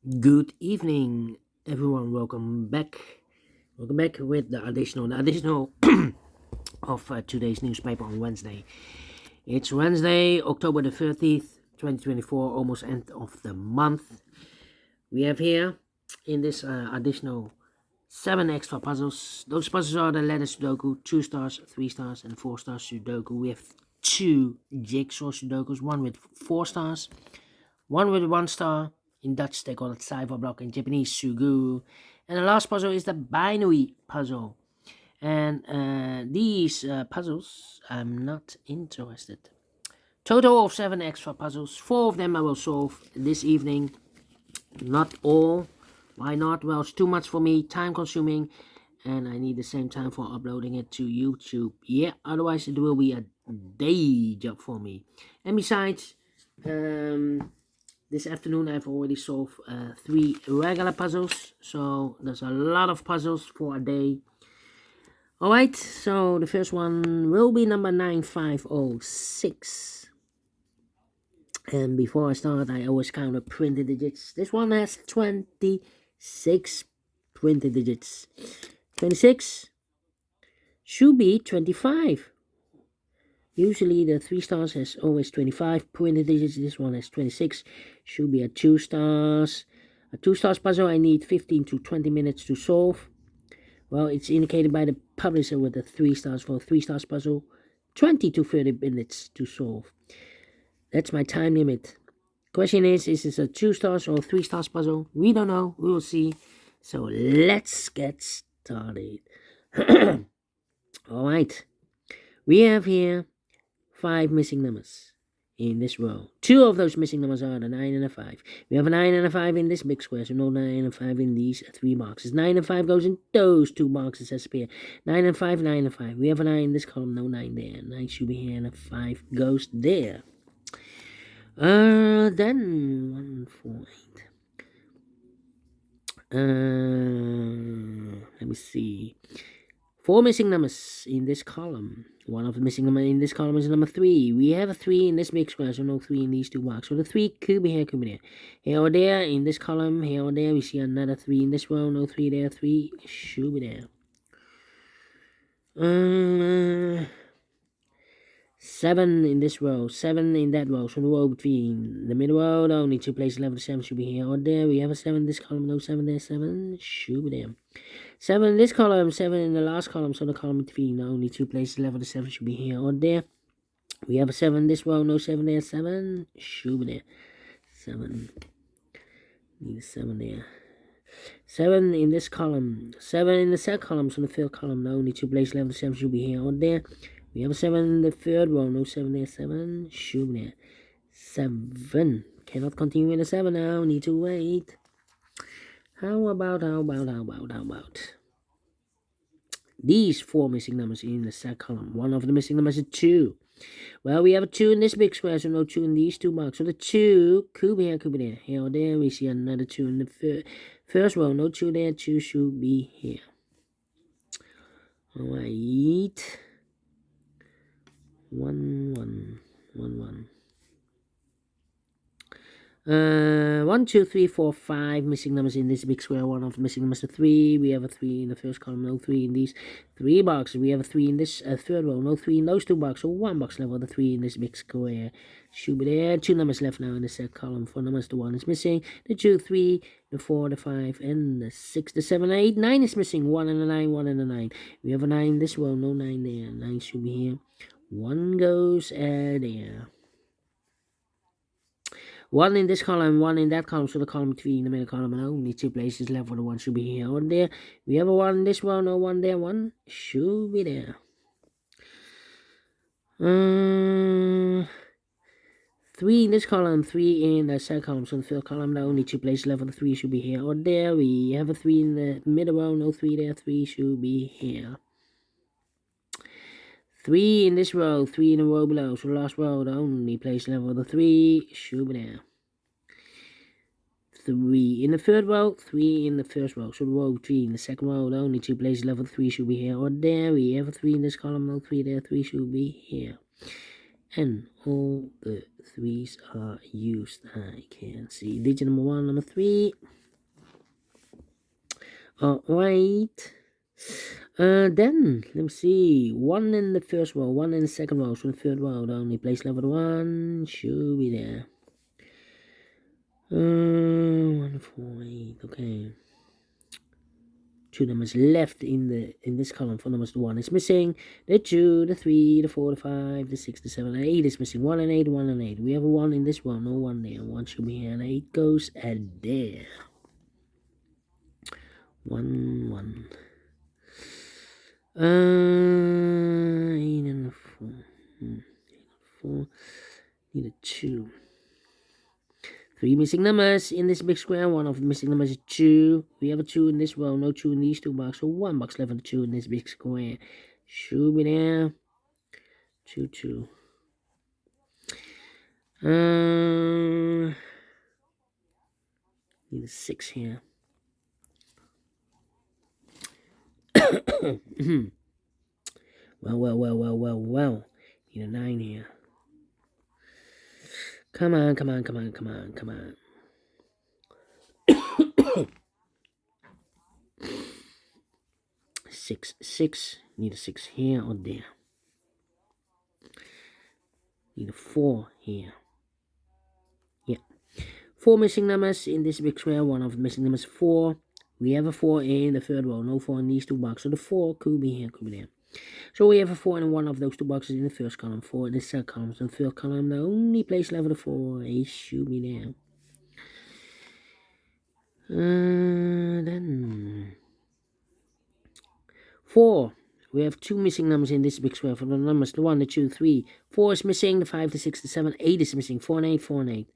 Good evening, everyone. Welcome back. Welcome back with the additional of today's newspaper on Wednesday. It's Wednesday, October the 30th, 2024, almost end of the month. We have here in this additional 7 extra puzzles. Those puzzles are the letter Sudoku, 2 stars, 3 stars, and 4 stars Sudoku. We have two jigsaw Sudokus, one with 4 stars, one with 1 star. In Dutch, they call it cipher block. In Japanese, sugu. And the last puzzle is the binary puzzle. And these puzzles, I'm not interested. Total of 7 extra puzzles. 4 of them I will solve this evening. Not all. Why not? Well, it's too much for me, time consuming, and I need the same time for uploading it to YouTube. Yeah, otherwise it will be a day job for me. And besides, this afternoon I've already solved 3 regular puzzles, so there's a lot of puzzles for a day. Alright, so the first one will be number 9506. And before I start, I always count the printed digits. This one has 26 printed digits. 26 should be 25. Usually the 3 stars has always 25 printed digits. This one has 26. Should be a 2 stars. A 2 stars puzzle I need 15 to 20 minutes to solve. Well, it's indicated by the publisher with the 3 stars for a 3 stars puzzle. 20 to 30 minutes to solve. That's my time limit. Question is this a 2 stars or 3 stars puzzle? We don't know. We will see. So let's get started. Alright. We have here 5 missing numbers in this row. 2 of those missing numbers are the 9 and a 5. We have a 9 and a 5 in this big square, so no 9 and 5 in these 3 boxes. 9 and 5 goes in those 2 boxes as a pair. 9 and 5, 9 and 5. We have a 9 in this column, no 9 there. 9 should be here, and a 5 goes there. Then 1, 4, 8. Let me see. 4 missing numbers in this column. One of the missing numbers in this column is number 3. We have a 3 in this big square, so no 3 in these 2 boxes. So the 3 could be here, could be there. Here or there in this column, here or there, we see another 3 in this row, no 3 there, 3 should be there. 7 in this row, 7 in that row, so the row between the middle row, the only 2 places left, the 7 should be here or there. We have a 7 in this column, no 7 there, 7 should be there. 7 in this column, 7 in the last column, so the column between the only 2 places left, the 7 should be here or there. We have a 7 in this row, no 7 there, 7 should be there. 7, need a 7 there. 7 in this column, 7 in the second column, so the third column, the only 2 places left, the 7 should be here or there. We have a 7 in the third row, no 7 there, 7 should be there. 7, cannot continue with the 7 now, need to wait. How about these 4 missing numbers in the second column? One of the missing numbers is 2. Well, we have a 2 in this big square, so no 2 in these 2 boxes. So the 2 could be here, could be there. Here or there, we see another 2 in the first row, no 2 there, 2 should be here. Alright. 1, 1, 1, 1. 1, 2, 3, 4, 5 missing numbers in this big square. One of the missing numbers is 3. We have a 3 in the first column, no 3 in these 3 boxes. We have a 3 in this third row, no 3 in those 2 boxes. So 1 box left with the 3 in this big square. Should be there. 2 numbers left now in the second column. 4 numbers, the 1 is missing. The 2, 3, the 4, the 5, and the 6, the 7, 8, 9 is missing. 1 and a 9, 1 and a 9. We have a 9 in this row, no 9 there. 9 should be here. 1 goes there. 1 in this column, 1 in that column, so the column between the middle column and only 2 places left for the 1 should be here or there. We have a 1 in this one, no 1 there, 1 should be there. 3 in this column, 3 in the second column, so the third column, the only 2 places left for the 3 should be here or there. We have a 3 in the middle row, no 3 there, 3 should be here. 3 in this row, 3 in the row below, so the last row, the only place left for the 3 should be there. 3 in the third row, 3 in the first row, so the row 3 in the second row, the only 2 places left for the 3 should be here or there. We have a 3 in this column, no 3 there, 3 should be here. and all the threes are used. I can see digit number 1, number 3. Alright. Then let me see. 1 in the first row, 1 in the second row. So the third row, the only place level 1 should be there. 1, 4, 8. Okay. 2 numbers left in this column. 4 numbers. The 1 is missing. The 2, the 3, the 4, the 5, the 6, the 7, and 8 is missing. 1 and 8, 1 and 8. We have a 1 in this one. No 1 there. 1 should be here, and 8 goes and there. 1, 1. 8 and a 4. 8 and 4. Need a 2. 3 missing numbers in this big square. 1 of the missing numbers is 2. We have a 2 in this row. No 2 in these 2 boxes. So 1 box left and 2 in this big square. Should be there. 2, 2. Need a 6 here. Well. Need a 9 here. Come on. 6. Need a 6 here or there. Need a 4 here. Yeah. 4 missing numbers in this big square. 1 of the missing numbers is 4. We have a 4 in the third row. No 4 in these 2 boxes. So the 4 could be here, could be there. So we have a 4 in 1 of those 2 boxes in the first column. 4 in the second column. So the third column, the only place left of the 4 is should be there. Then 4. We have 2 missing numbers in this big square. For the numbers, the 1, the 2, 3. 4 is missing. The 5, the 6, the 7, 8 is missing. 4 and 8, 4 and 8.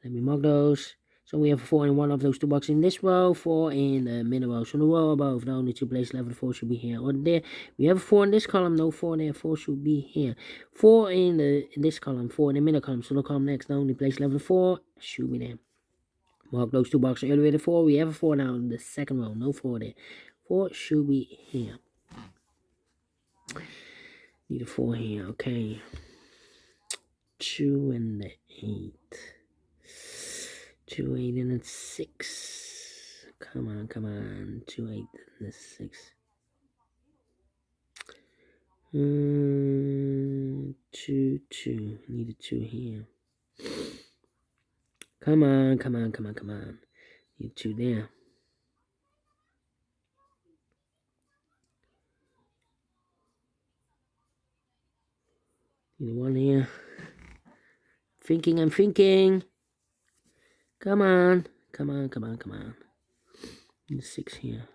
Let me mark those. So we have a 4 in 1 of those 2 boxes in this row, 4 in the middle row. So the row above, the only 2 places left, 4 should be here or there. We have a 4 in this column, no 4 there, 4 should be here. 4 in this column, 4 in the middle column. So the column next, the only place left, 4 should be there. Mark those 2 boxes earlier with a 4. We have a 4 now in the second row, no 4 there. 4 should be here. Need a 4 here, okay. 2 and the 8. 2, 8 and a 6. Come on. 2, 8 and a 6. 2, 2. Need a 2 here. Come on. Need a 2 there. Need a 1 here. I'm thinking. Come on. Need a 6 here.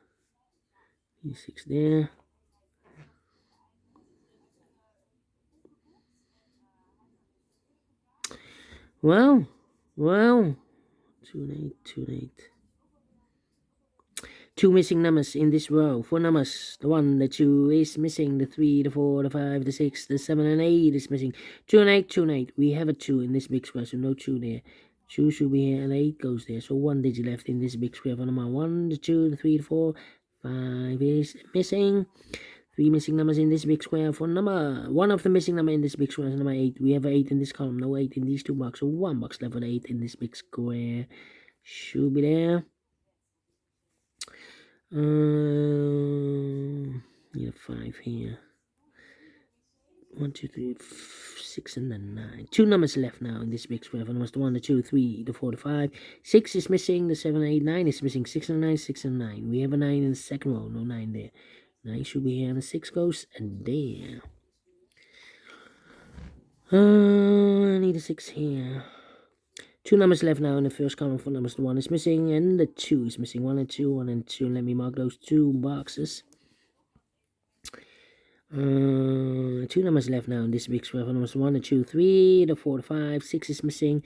Need a 6 there. Well. 2 and 8. 2 missing numbers in this row. 4 numbers. The 1, the 2 is missing. The 3, the 4, the 5, the 6, the 7, and 8 is missing. 2 and 8. We have a 2 in this big square, so no 2 there. 2 should be here, and 8 goes there. So 1 digit left in this big square for number 1, the 2, the 3, the 4, 5 is missing. 3 missing numbers in this big square for number 1 of the missing number in this big square is number 8. We have an 8 in this column, no 8 in these 2 boxes. So 1 box left with 8 in this big square. Should be there. Need a 5 here. 1, 2, 3, 6, and then 9. 2 numbers left now in this big square. For numbers 1, the 2, 3, the 4, the 5. 6 is missing. The 7, 8, 9 is missing. 6 and 9, 6 and 9. We have a 9 in the second row. No 9 there. 9 should be here, and the 6 goes and there. I need a 6 here. 2 numbers left now in the first column. For numbers, the 1 is missing, and the 2 is missing. 1 and 2, 1 and 2. Let me mark those 2 boxes. 2 numbers left now in this big square. For numbers 1, the 2, 3, the 4, the 5, 6 is missing,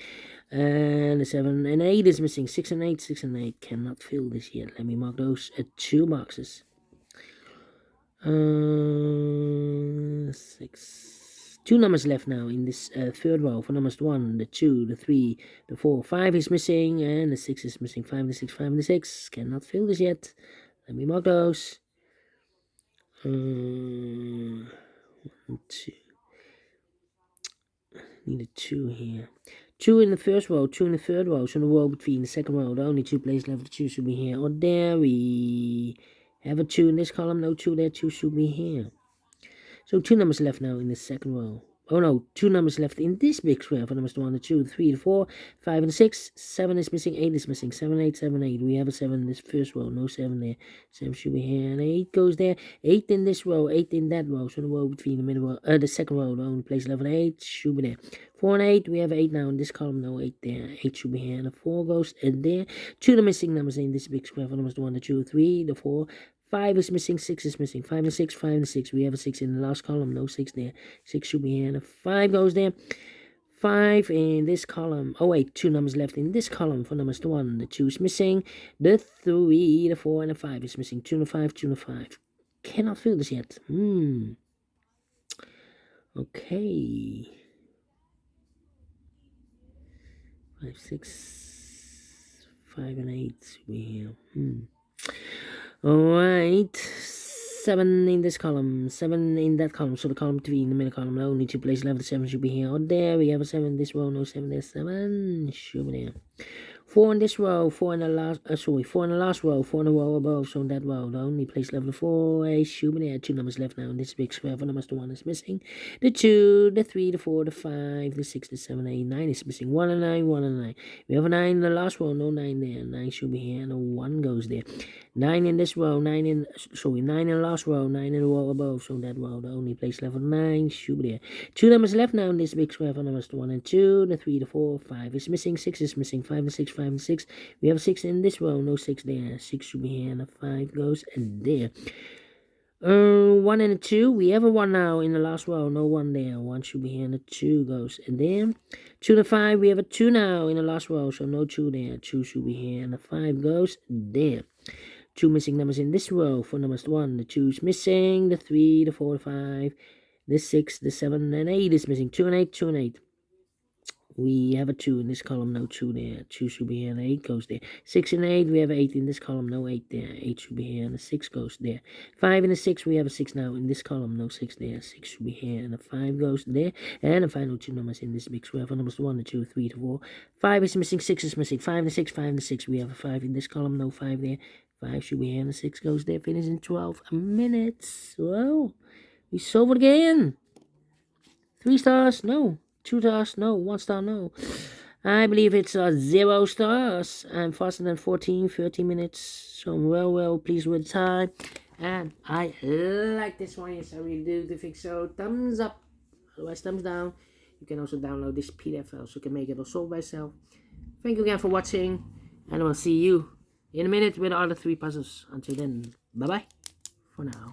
and the 7 and 8 is missing. 6 and 8, 6 and 8 cannot fill this yet. Let me mark those 2 boxes. 6. 2 numbers left now in this third row. For numbers 1, the 2, the 3, the 4, 5 is missing, and the 6 is missing. 5 and the 6, 5 and the 6 cannot fill this yet. Let me mark those. 1, 2. Need a 2 here. 2 in the first row, 2 in the third row. So in the row between the second row, the only 2 places left. The 2 should be here. Or there we have a 2 in this column. No 2 there. 2 should be here. So 2 numbers left now in the second row. Oh no, 2 numbers left in this big square for numbers 1, 2, 3, 4, 5, and 6. 7 is missing, 8 is missing. 7, 8, 7, 8. We have a 7 in this first row. No 7 there. 7 should be here. And 8 goes there. 8 in this row, 8 in that row. So the row between the middle row, the second row, the only place left 8 should be there. 4 and 8, we have 8 now in this column. No 8 there. 8 should be here. And the 4 goes in there. 2 of the missing numbers in this big square for numbers 1, 2, 3, the 4. 5 is missing, 6 is missing. 5 and 6, 5 and 6. We have a 6 in the last column. No 6 there. 6 should be here. And a 5 goes there. 5 in this column. Oh wait, 2 numbers left in this column for numbers 1. The 2 is missing. The 3, the 4, and the 5 is missing. 2 and a 5, 2 and a 5. Cannot fill this yet. Okay. 5, 6, 5 and 8 should be here. Alright, 7 in this column, 7 in that column, so the column 3 in the middle column, only 2 places left, the 7 should be here. Oh, there we have a 7 in this row, no 7 there, 7 should be there. 4 in this row, 4 in the last, 4 in the last row, 4 in the row above, so in that row, the only place left, the 4 should be there. 2 numbers left now in this big square, for numbers, the 1 is missing. The 2, the 3, the 4, the 5, the 6, the 7, 8, 9 is missing. 1 and 9, 1 and 9. We have a 9 in the last row, no 9 there. 9 should be here, and a 1 goes there. 9 in this row, 9 in the last row, 9 in the row above, so that row, the only place left for 9 should be there. 2 numbers left now in this big square for numbers 1 and 2, the 3, the 4, 5 is missing, 6 is missing, 5 and 6, 5 and 6. We have a 6 in this row, no 6 there. 6 should be here, and a 5 goes and there. 1 and a 2, we have a 1 now in the last row, no 1 there. 1 should be here, and a 2 goes and there. 2 and a 5, we have a 2 now in the last row, so no 2 there. 2 should be here, and a 5 goes there. 2 missing numbers in this row for numbers 1. The 2 is missing, the 3, the 4, the 5, the 6, the 7, and 8 is missing. 2 and 8, 2 and 8. We have a 2 in this column, no 2 there. 2 should be here, and 8 goes there. 6 and 8, we have 8 in this column, no 8 there. 8 should be here, and the 6 goes there. 5 and a 6, we have a 6 now in this column, no 6 there. 6 should be here, and the 5 goes there. And the final 2 numbers in this big square for numbers 1, the 2, 3, 4. 5 is missing, 6 is missing. 5 and a 6, 5 and a 6, we have a 5 in this column, no 5 there. 5 should be here, and the 6 goes there. Finish in 12 minutes. Well, we solved it again. 3 stars, no. 2 stars, no. 1 star, no. I believe it's 0 stars. I'm faster than 13 minutes. So I'm well pleased with the time. And I like this one. Yes, I really do. If you think so, thumbs up. Otherwise, thumbs down. You can also download this PDF file so you can make it or solve by yourself. Thank you again for watching. And I will see you in a minute with the other 3 puzzles. Until then, bye-bye for now.